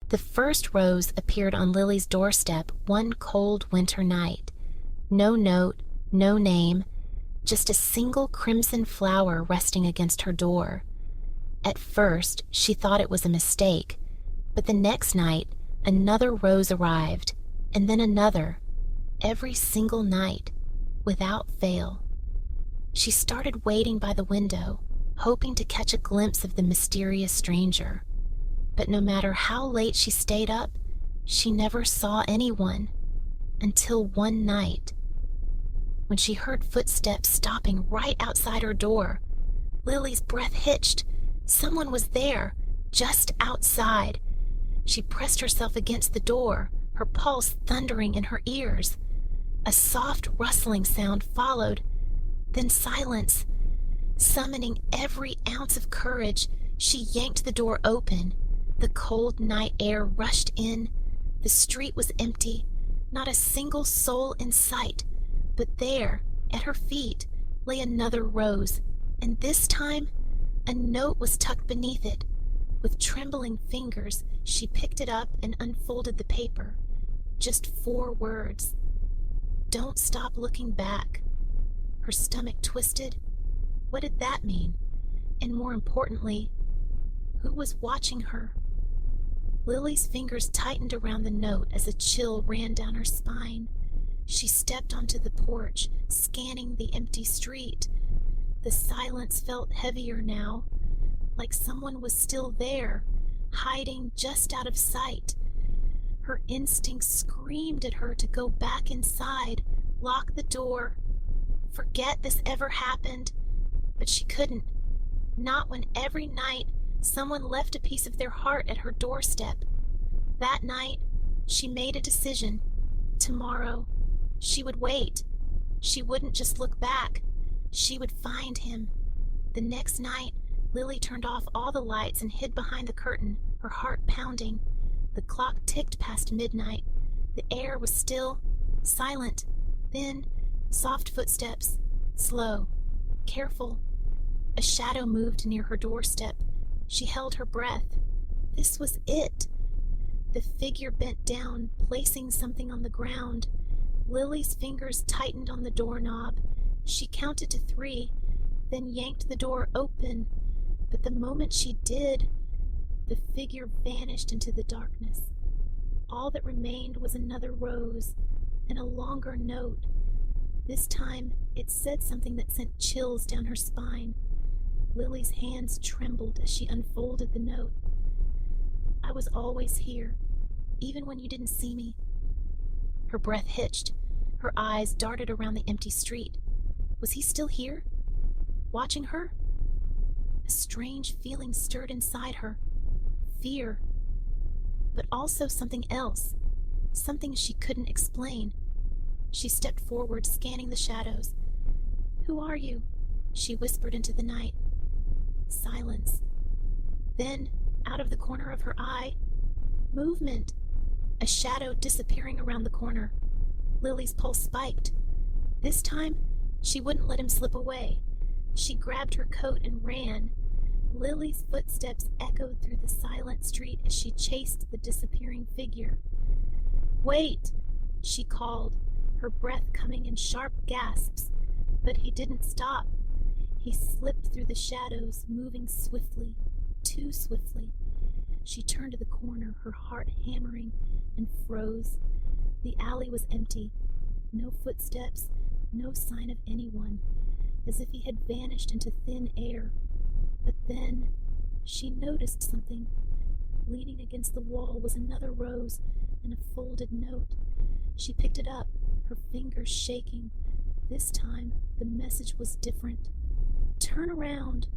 The first rose appeared on Lily's doorstep one cold winter night. No note, no name, just a single crimson flower resting against her door. At first, she thought it was a mistake, but the next night, another rose arrived, and then another, every single night, without fail. She started waiting by the window, hoping to catch a glimpse of the mysterious stranger. But no matter how late she stayed up, she never saw anyone, until one night, when she heard footsteps stopping right outside her door. Lily's breath hitched. Someone was there, just outside. She pressed herself against the door, her pulse thundering in her ears. A soft rustling sound followed, then silence. Summoning every ounce of courage, she yanked the door open. The cold night air rushed in. The street was empty, not a single soul in sight. But there, at her feet, lay another rose, and this time, a note was tucked beneath it. With trembling fingers, she picked it up and unfolded the paper. Just 4 words. "Don't stop looking back." Her stomach twisted. What did that mean? And more importantly, who was watching her? Lily's fingers tightened around the note as a chill ran down her spine. She stepped onto the porch, scanning the empty street. The silence felt heavier now, like someone was still there, hiding just out of sight. Her instincts screamed at her to go back inside, lock the door, forget this ever happened. But she couldn't. Not when every night someone left a piece of their heart at her doorstep. That night, she made a decision. Tomorrow, she would wait. She wouldn't just look back. She would find him. The next night, Lily turned off all the lights and hid behind the curtain, her heart pounding. The clock ticked past midnight. The air was still, silent. Then, soft footsteps, slow, careful. A shadow moved near her doorstep. She held her breath. This was it. The figure bent down, placing something on the ground. Lily's fingers tightened on the doorknob. She counted to 3, then yanked the door open. But the moment she did, the figure vanished into the darkness. All that remained was another rose and a longer note. This time, it said something that sent chills down her spine. Lily's hands trembled as she unfolded the note. "I was always here, even when you didn't see me." Her breath hitched. Her eyes darted around the empty street. Was he still here? Watching her? A strange feeling stirred inside her. Fear. But also something else. Something she couldn't explain. She stepped forward, scanning the shadows. "Who are you?" she whispered into the night. Silence. Then, out of the corner of her eye, movement. A shadow disappearing around the corner. Lily's pulse spiked. This time, she wouldn't let him slip away. She grabbed her coat and ran. Lily's footsteps echoed through the silent street as she chased the disappearing figure. "Wait!" she called, her breath coming in sharp gasps. But he didn't stop. He slipped through the shadows, moving swiftly, too swiftly. She turned to the corner, her heart hammering, and froze. The alley was empty. No footsteps, no sign of anyone, as if he had vanished into thin air. But then, she noticed something. Leaning against the wall was another rose and a folded note. She picked it up, her fingers shaking. This time, the message was different. "Turn around."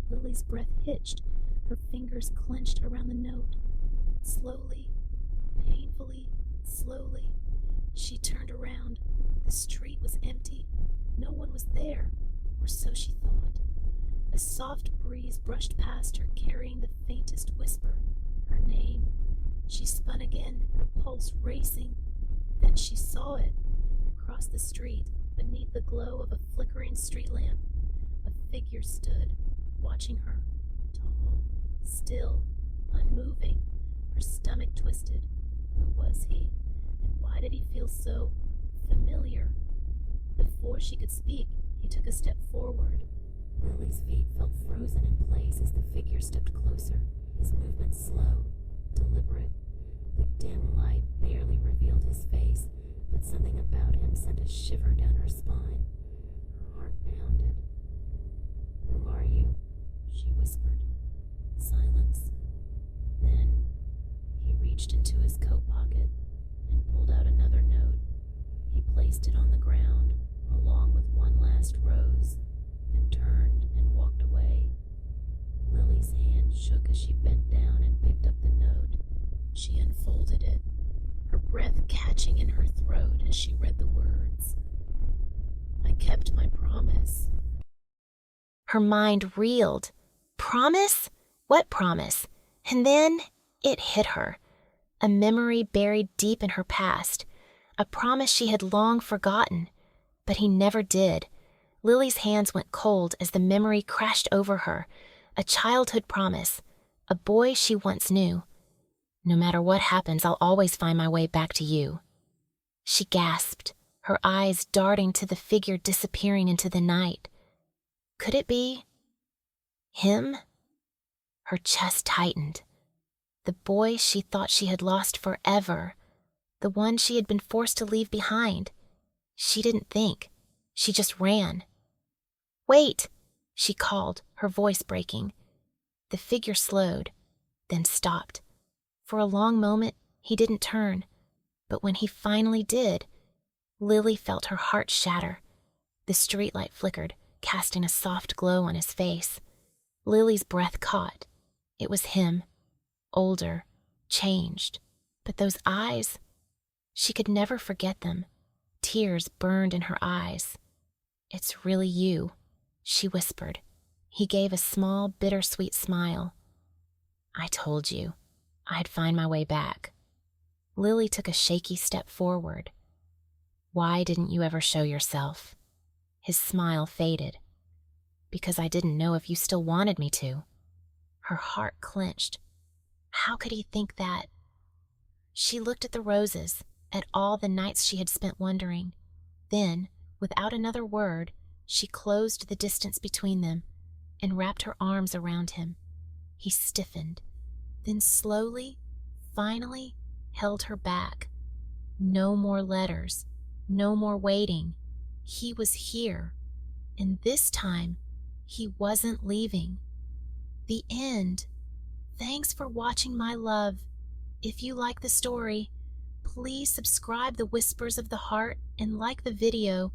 Lily's breath hitched. Her fingers clenched around the note. Slowly, painfully, slowly, she turned around. The street was empty. No one was there, or so she thought. A soft breeze brushed past her, carrying the faintest whisper, her name. She spun again, her pulse racing. Then she saw it. Across the street, beneath the glow of a flickering street lamp, a figure stood, watching her, tall, still, unmoving, Her stomach twisted. Who was he? And why did he feel so familiar? Before she could speak, he took a step forward. Lily's feet felt frozen in place as the figure stepped closer, his movements slow, deliberate. The dim light barely revealed his face, but something about him sent a shiver down her spine. Her heart pounded. "Who are you?" she whispered. Silence. Then he reached into his coat pocket and pulled out another note. He placed it on the ground, along with one last rose, then turned and walked away. Lily's hand shook as she bent down and picked up the note. She unfolded it, her breath catching in her throat as she read the words. "I kept my promise." Her mind reeled. Promise? What promise? And then it hit her. A memory buried deep in her past. A promise she had long forgotten. But he never did. Lily's hands went cold as the memory crashed over her. A childhood promise. A boy she once knew. "No matter what happens, I'll always find my way back to you." She gasped, her eyes darting to the figure disappearing into the night. Could it be him? Her chest tightened. The boy she thought she had lost forever. The one she had been forced to leave behind. She didn't think. She just ran. "Wait!" she called, her voice breaking. The figure slowed, then stopped. For a long moment, he didn't turn. But when he finally did, Lily felt her heart shatter. The streetlight flickered, casting a soft glow on his face. Lily's breath caught. It was him. Older, changed. But those eyes, she could never forget them. Tears burned in her eyes. "It's really you," she whispered. He gave a small, bittersweet smile. "I told you. I'd find my way back." Lily took a shaky step forward. "Why didn't you ever show yourself?" His smile faded. "Because I didn't know if you still wanted me to." Her heart clenched. How could he think that? She looked at the roses, at all the nights she had spent wondering. Then, without another word, she closed the distance between them and wrapped her arms around him. He stiffened, then slowly, finally, held her back. No more letters, no more waiting. He was here, and this time, he wasn't leaving. The end. Thanks for watching, my love. If you like the story, please subscribe to Whispers of the Heart and like the video